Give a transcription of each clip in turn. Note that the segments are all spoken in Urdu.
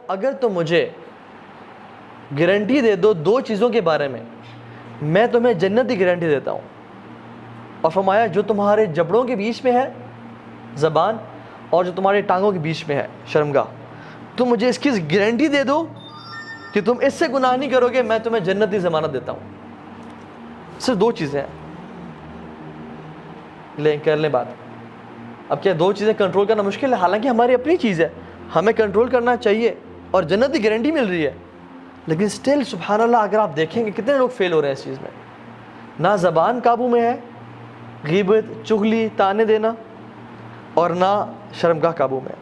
اگر تم مجھے گارنٹی دے دو 2 چیزوں کے بارے میں تمہیں جنت کی گارنٹی دیتا ہوں. اور فرمایا جو تمہارے جبڑوں کے بیچ میں ہے زبان اور جو تمہارے ٹانگوں کے بیچ میں ہے شرمگاہ, تم مجھے اس کی گارنٹی دے دو کہ تم اس سے گناہ نہیں کرو گے, میں تمہیں جنت کی ضمانت دیتا ہوں. صرف 2 چیزیں ہیں, کر لیں بات. اب کیا 2 چیزیں کنٹرول کرنا مشکل ہے؟ حالانکہ ہماری اپنی چیز ہے, ہمیں کنٹرول کرنا چاہیے اور جنت کی گارنٹی مل رہی ہے, لیکن سٹل سبحان اللہ اگر آپ دیکھیں گے کتنے لوگ فیل ہو رہے ہیں اس چیز میں. نہ زبان قابو میں ہے, غیبت, چغلی, تانے دینا, اور نہ شرمگاہ قابو میں.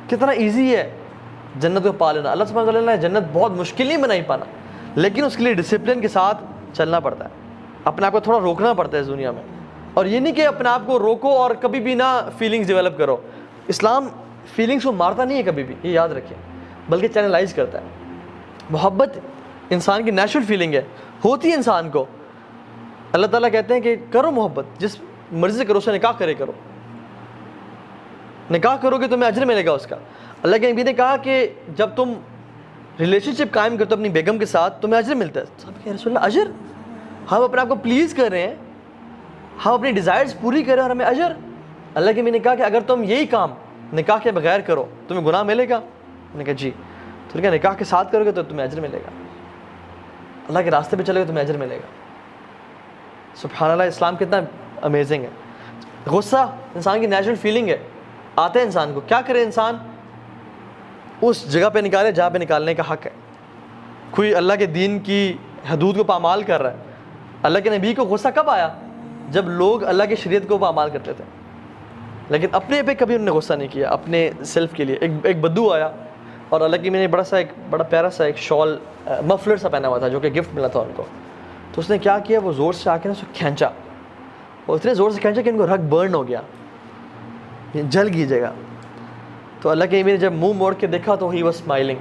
کتنا ایزی ہے جنت کو پا لینا. اللہ سبحانہ وتعالیٰ نے جنت بہت مشکل نہیں بنائی پانا, لیکن اس کے لیے ڈسپلن کے ساتھ چلنا پڑتا ہے, اپنے آپ کو تھوڑا روکنا پڑتا ہے اس دنیا میں. اور یہ نہیں کہ اپنے آپ کو روکو اور کبھی بھی نہ فیلنگز ڈیولپ کرو. اسلام فیلنگز کو مارتا نہیں ہے کبھی بھی, یہ یاد رکھیں, بلکہ چینلائز کرتا ہے. محبت انسان کی نیچرل فیلنگ ہے, ہوتی ہے انسان کو. اللہ تعالیٰ کہتے ہیں کہ کرو محبت, جس مرضی سے کرو, اسے نکاح کرے کرو, نکاح کرو گے تمہیں اجر ملے گا اس کا. اللہ کے نبی نے کہا کہ جب تم ریلیشن شپ قائم کرتے ہو اپنی بیگم کے ساتھ تمہیں اجر ملتا ہے. صاحب کہ رسول اللہ اجر؟ ہم اپنے آپ کو پلیز کر رہے ہیں, ہم اپنی ڈیزائرز پوری کر رہے ہیں اور ہمیں اجر. اللہ کے نبی نے کہا کہ اگر تم یہی کام نکاح کے بغیر کرو تمہیں گناہ ملے گا؟ میں نے کہا جی. تو کہا نکاح کے ساتھ کرو گے تو تمہیں اجر ملے گا, اللہ کے راستے پہ چلے گے تمہیں اجر ملے گا. سبحان اللہ, اسلام کتنا امیزنگ ہے. غصہ انسان کی نیچرل فیلنگ ہے, آتا ہے انسان کو. کیا کرے انسان؟ اس جگہ پہ نکالے جہاں پہ نکالنے کا حق ہے. کوئی اللہ کے دین کی حدود کو پامال کر رہا ہے. اللہ کے نبی کو غصہ کب آیا؟ جب لوگ اللہ کی شریعت کو پامال کرتے تھے, لیکن اپنے پہ کبھی انہوں نے غصہ نہیں کیا, اپنے سیلف کے لیے. ایک بدو آیا اور اللہ کی میں نے بڑا پیارا سا ایک شال مفلر سا پہنا ہوا تھا جو کہ گفٹ ملا تھا ان کو. تو اس نے کیا کیا, وہ زور سے آ کے نا اس کو کھینچا, اور اتنے زور سے کھینچا کہ ان کو رگ برن ہو گیا, جل گئی جگہ. تو اللہ کے نبی نے جب منہ موڑ کے دیکھا تو ہی واز اسمائلنگ,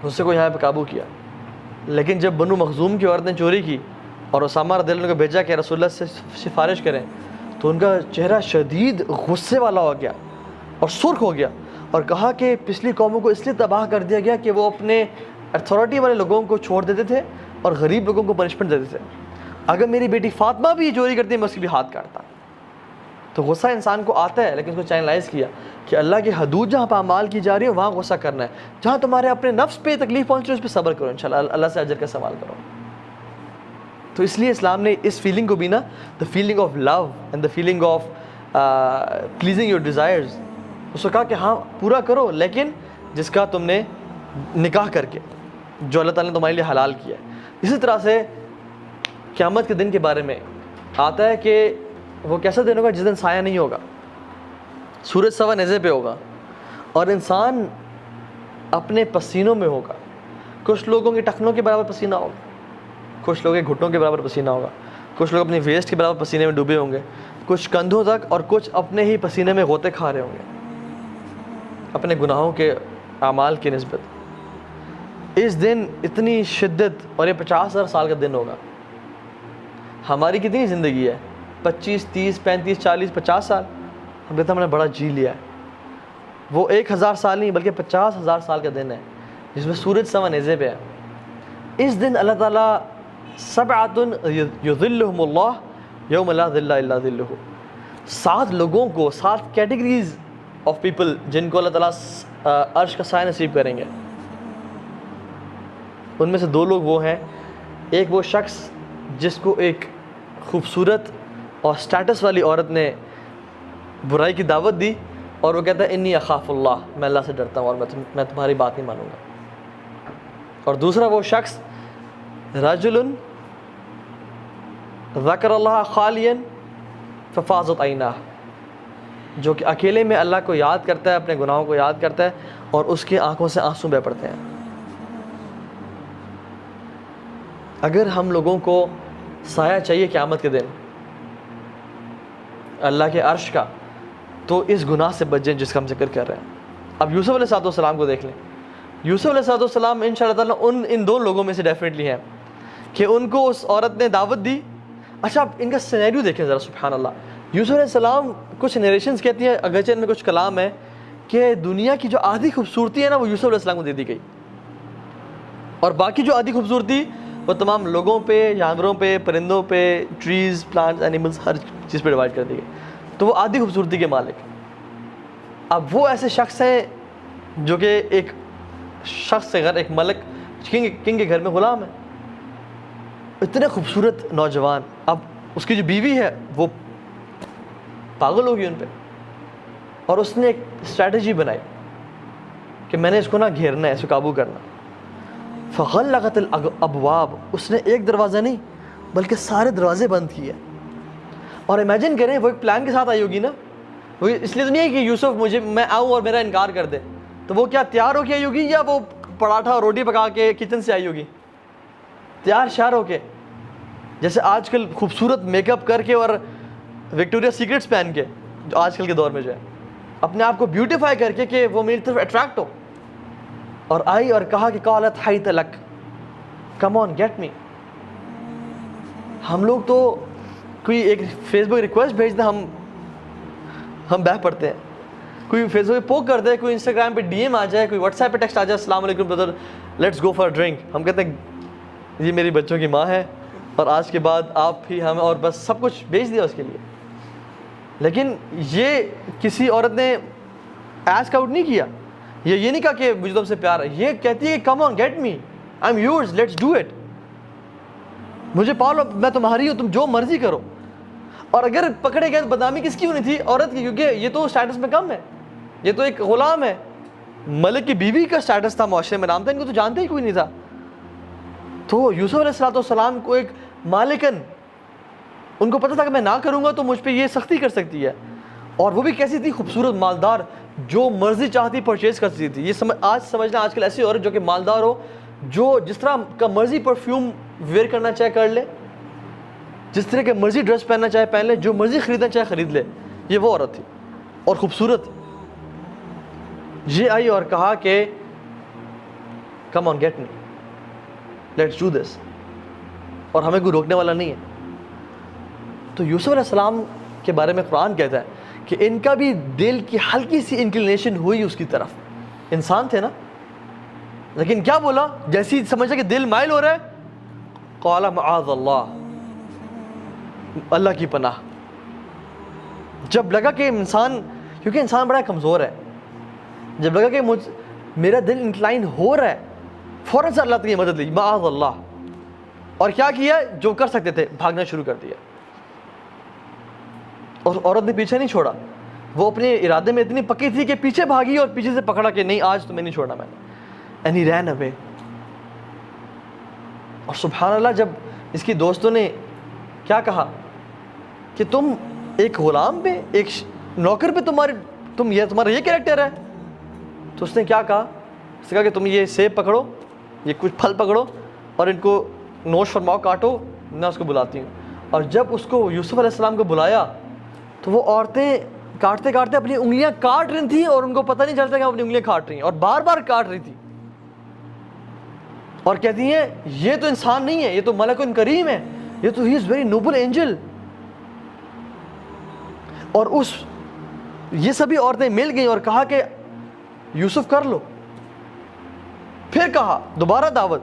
غصے کو یہاں پہ قابو کیا. لیکن جب بنو مخزوم کی عورت نے چوری کی اور اسامہ رضی اللہ عنہ کو بھیجا کہ رسول اللہ سے سفارش کریں, تو ان کا چہرہ شدید غصے والا ہو گیا اور سرخ ہو گیا, اور کہا کہ پچھلی قوموں کو اس لیے تباہ کر دیا گیا کہ وہ اپنے اتھارٹی والے لوگوں کو چھوڑ دیتے تھے اور غریب لوگوں کو پنشمنٹ دیتے تھے. اگر میری بیٹی فاطمہ بھی چوری کرتی میں اس کی بھی ہاتھ کاٹتا. تو غصہ انسان کو آتا ہے, لیکن اس کو چینلائز کیا کہ اللہ کی حدود جہاں پامال کی جا رہی ہے وہاں غصہ کرنا ہے. جہاں تمہارے اپنے نفس پہ تکلیف پہنچ رہی ہے اس پہ صبر کرو, انشاءاللہ اللہ سے اجر کا سوال کرو. تو اس لیے اسلام نے اس فیلنگ کو بھی نا, the feeling of love and the feeling of pleasing your desires, اس کو کہا کہ ہاں پورا کرو, لیکن جس کا تم نے نکاح کر کے جو اللہ تعالیٰ نے تمہارے لیے حلال کیا ہے. اسی طرح سے قیامت کے دن کے بارے میں آتا ہے کہ وہ کیسا دن ہوگا جس دن سایہ نہیں ہوگا, سورج سوا نیزے پہ ہوگا اور انسان اپنے پسینوں میں ہوگا. کچھ لوگوں کے ٹخنوں کے برابر پسینہ ہوگا, کچھ لوگوں کے گھٹنوں کے برابر پسینہ ہوگا, کچھ لوگ اپنی ویسٹ کے برابر پسینے میں ڈوبے ہوں گے, کچھ کندھوں تک, اور کچھ اپنے ہی پسینے میں غوطے کھا رہے ہوں گے اپنے گناہوں کے اعمال کی نسبت. اس دن اتنی شدت, اور یہ 50,000 سال کا دن ہوگا. ہماری کتنی زندگی ہے؟ 25, 30, 35, 40, 50 سال. ہم کہتے ہیں ہم نے بڑا جی لیا ہے. وہ 1000 سال نہیں بلکہ 50,000 سال کا دن ہے جس میں سورج سوا نیزے پہ ہے. اس دن اللہ تعالیٰ سبعۃ یظلھم اللہ یوم لا ظل الا ظلہ, 7 لوگوں کو, 7 کیٹیگریز آف پیپل جن کو اللہ تعالیٰ عرش کا سایہ نصیب کریں گے. ان میں سے 2 لوگ وہ ہیں, ایک وہ شخص جس کو ایک خوبصورت اور سٹیٹس والی عورت نے برائی کی دعوت دی اور وہ کہتا ہے انی اخاف اللہ, میں اللہ سے ڈرتا ہوں اور میں تمہاری بات نہیں مانوں گا. اور دوسرا وہ شخص رجل ذکر اللہ خالیا ففاضت عیناہ, جو کہ اکیلے میں اللہ کو یاد کرتا ہے, اپنے گناہوں کو یاد کرتا ہے اور اس کی آنکھوں سے آنسو بہہ پڑتے ہیں. اگر ہم لوگوں کو سایہ چاہیے قیامت کے دن اللہ کے عرش کا, تو اس گناہ سے بچ جائیں جس کا ہم ذکر کر رہے ہیں. اب یوسف علیہ السلام کو دیکھ لیں. یوسف علیہ السلام ان شاء اللہ تعالیٰ ان 2 لوگوں میں سے ڈیفینیٹلی ہیں کہ ان کو اس عورت نے دعوت دی. اچھا آپ ان کا سینیریو دیکھیں ذرا, سبحان اللہ. یوسف علیہ السلام کچھ نریشنز کہتی ہیں، اگرچہ ان میں کچھ کلام ہے، کہ دنیا کی جو آدھی خوبصورتی ہے نا وہ یوسف علیہ السلام کو دے دی گئی، اور باقی جو آدھی خوبصورتی وہ تمام لوگوں پہ، جانوروں پہ، پرندوں پہ، ٹریز، پلانٹس، اینیملز، ہر چیز پہ ڈیوائڈ کر دی گئی. تو وہ آدھی خوبصورتی کے مالک. اب وہ ایسے شخص ہیں جو کہ ایک شخص سے گھر، ایک ملک کنگ کے گھر میں غلام ہے، اتنے خوبصورت نوجوان. اب اس کی جو بیوی ہے وہ پاگل ہوگی ان پہ، اور اس نے ایک اسٹریٹجی بنائی کہ میں نے اس کو نا گھیرنا ہے، اس کو قابو کرنا. فغلقت الابواب، اس نے ایک دروازہ نہیں بلکہ سارے دروازے بند کیے. اور امیجن کریں وہ ایک پلان کے ساتھ آئی ہوگی نا، وہ اس لیے تو نہیں ہے کہ یوسف میں آؤں اور میرا انکار کر دے. تو وہ کیا تیار ہو کے آئی ہوگی، یا وہ پراٹھا اور روٹی پکا کے کچن سے آئی ہوگی؟ تیار شیار ہو کے، جیسے آج کل خوبصورت میک اپ کر کے اور وکٹوریا سیکرٹس پہن کے، جو آج کل کے دور میں جو ہے اپنے آپ کو بیوٹیفائی کر کے کہ وہ میری طرف اٹریکٹ ہو. اور آئی اور کہا کہ قالت حیت لک، کم آن گیٹ می. ہم لوگ تو کوئی ایک فیس بک ریکویسٹ بھیج دیں ہم بہ پڑتے ہیں، کوئی فیس بک پہ پوک کر دے، کوئی انسٹاگرام پہ ڈی ایم آ جائے، کوئی واٹس ایپ پہ ٹیکسٹ آ جائے، السلام علیکم برادر لیٹس گو فار ڈرنک، ہم کہتے ہیں یہ میری بچوں کی ماں ہے اور آج کے بعد آپ ہی ہمیں، اور بس سب کچھ بھیج دیا اس کے لیے. لیکن یہ کسی عورت نے ایسک آؤٹ نہیں کیا، یہ نہیں کہا کہ مجھے تم سے پیار ہے، یہ کہتی ہے come on get me, I am yours, let's do it, مجھے پالو، میں تمہاری ہوں، تم جو مرضی کرو. اور اگر پکڑے گئے تو بدنامی کس کی ہونی تھی؟ عورت کی، کیونکہ یہ تو اسٹیٹس میں کم ہے، یہ تو ایک غلام ہے. ملک کی بیوی کا اسٹیٹس تھا معاشرے میں، نام تھا، ان کو تو جانتے ہی کوئی نہیں تھا. تو یوسف علیہ السلام کو ایک مالکن، ان کو پتہ تھا کہ میں نہ کروں گا تو مجھ پہ یہ سختی کر سکتی ہے. اور وہ بھی کیسی تھی؟ خوبصورت، مالدار، جو مرضی چاہتی پرچیز کر سکتی تھی. یہ آج سمجھنا آج کل ایسی عورت جو کہ مالدار ہو، جو جس طرح کا مرضی پرفیوم ویئر کرنا چاہے کر لے، جس طرح کے مرضی ڈریس پہننا چاہے پہن لے، جو مرضی خریدنا چاہے خرید لے. یہ وہ عورت تھی اور خوبصورت. یہ آئی اور کہا کہ come on get me, let's do this, اور ہمیں کوئی روکنے والا نہیں ہے. تو یوسف علیہ السلام کے بارے میں قرآن کہتا ہے کہ ان کا بھی دل کی ہلکی سی انکلینیشن ہوئی اس کی طرف. انسان تھے نا، لیکن کیا بولا؟ جیسی سمجھا کہ دل مائل ہو رہا ہے، قال معاذ اللہ، اللہ کی پناہ. جب لگا کہ انسان، کیونکہ انسان بڑا کمزور ہے، جب لگا کہ میرا دل انکلائن ہو رہا ہے، فوراً سے اللہ کی مدد لی، معاذ اللہ. اور کیا کیا؟ جو کر سکتے تھے بھاگنا شروع کر دیا. اور عورت نے پیچھے نہیں چھوڑا، وہ اپنے ارادے میں اتنی پکی تھی کہ پیچھے بھاگی اور پیچھے سے پکڑا کہ نہیں آج تمہیں نہیں چھوڑنا میں نے. اینڈ ہی رین اوے. اور سبحان اللہ، جب اس کی دوستوں نے کیا کہا کہ تم ایک غلام پہ، ایک نوکر پہ تمہارا یہ کریکٹر ہے، تو اس نے کیا کہا؟ اس نے کہا کہ تم یہ سیب پکڑو، یہ کچھ پھل پکڑو اور ان کو نوش فرماؤ، کاٹو، میں اس کو بلاتی ہوں. اور جب اس کو یوسف علیہ السلام کو بلایا تو وہ عورتیں کاٹتے کاٹتے اپنی انگلیاں کاٹ رہی تھیں، اور ان کو پتہ نہیں چلتا کہ اپنی انگلیاں کاٹ رہی ہیں، اور بار بار کاٹ رہی تھی. اور کہتی ہیں یہ تو انسان نہیں ہے، یہ تو ملک کریم ہے، یہ تو ہی از ویری نوبل اینجل. اور یہ سبھی عورتیں مل گئیں اور کہا کہ یوسف کر لو. پھر کہا دوبارہ دعوت.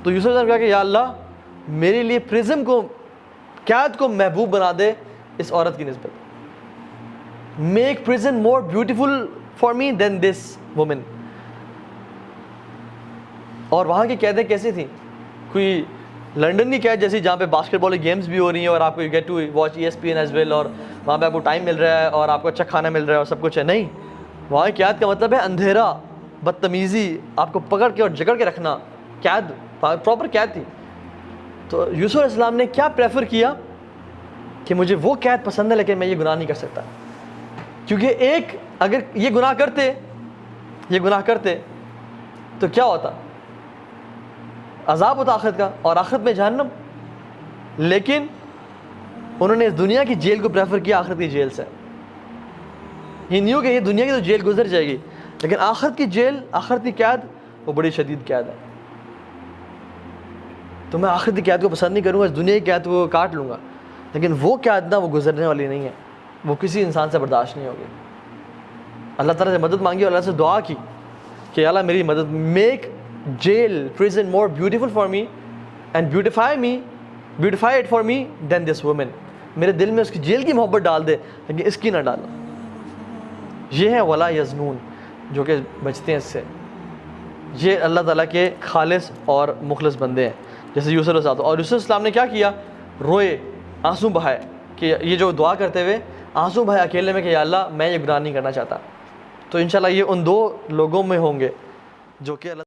تو یوسف نے کہا کہ یا اللہ میرے لیے پرزم کو، قید کو محبوب بنا دے اس عورت کی نسبت. Make prison more beautiful for me then this woman. اور وہاں کی قیدیں کیسی تھیں؟ کوئی لنڈن کی قید جیسی جہاں پہ باسکٹ بال گیمز بھی ہو رہی ہیں اور آپ کو get to watch ESPN as well, اور وہاں پہ آپ کو ٹائم مل رہا ہے اور آپ کو اچھا کھانا مل رہا ہے اور سب کچھ ہے. نہیں، وہاں کی قید کا مطلب ہے اندھیرا، بدتمیزی، آپ کو پکڑ کے اور جکڑ کے رکھنا. قید، پراپر قید تھی. تو یوسف علیہ السلام نے کیا پریفر کیا کہ مجھے وہ قید پسند ہے لیکن میں یہ گناہ نہیں کر سکتا. کیونکہ اگر یہ گناہ کرتے تو کیا ہوتا؟ عذاب ہوتا آخرت کا، اور آخرت میں جہنم. لیکن انہوں نے اس دنیا کی جیل کو پریفر کیا آخرت کی جیل سے. یہ نیو کہ یہ دنیا کی تو جیل گزر جائے گی، لیکن آخرت کی جیل، آخرت کی قید وہ بڑی شدید قید ہے. تو میں آخرت کی قید کو پسند نہیں کروں گا، اس دنیا کی قید کو کاٹ لوں گا، لیکن وہ قید نہ وہ گزرنے والی نہیں ہے. وہ کسی انسان سے برداشت نہیں ہوگی. اللہ تعالیٰ سے مدد مانگی اور اللہ سے دعا کی کہ اللہ میری مدد, make jail prison more beautiful for me and beautify it for me then this woman. میرے دل میں اس کی جیل کی محبت ڈال دے لیکن اس کی نہ ڈالنا. یہ ہے ولا یزنون, جو کہ بچتے ہیں اس سے. یہ اللہ تعالیٰ کے خالص اور مخلص بندے ہیں, جیسے یوسف علیہ السلام. اور یوسف علیہ السلام نے کیا کیا؟ روئے, آنسو بہائے, کہ یہ جو دعا کرتے ہوئے آنسو بہائے اکیلے میں کہ یا اللہ میں یہ گناہ نہیں کرنا چاہتا. تو انشاءاللہ یہ ان دو لوگوں میں ہوں گے جو کہ اللہ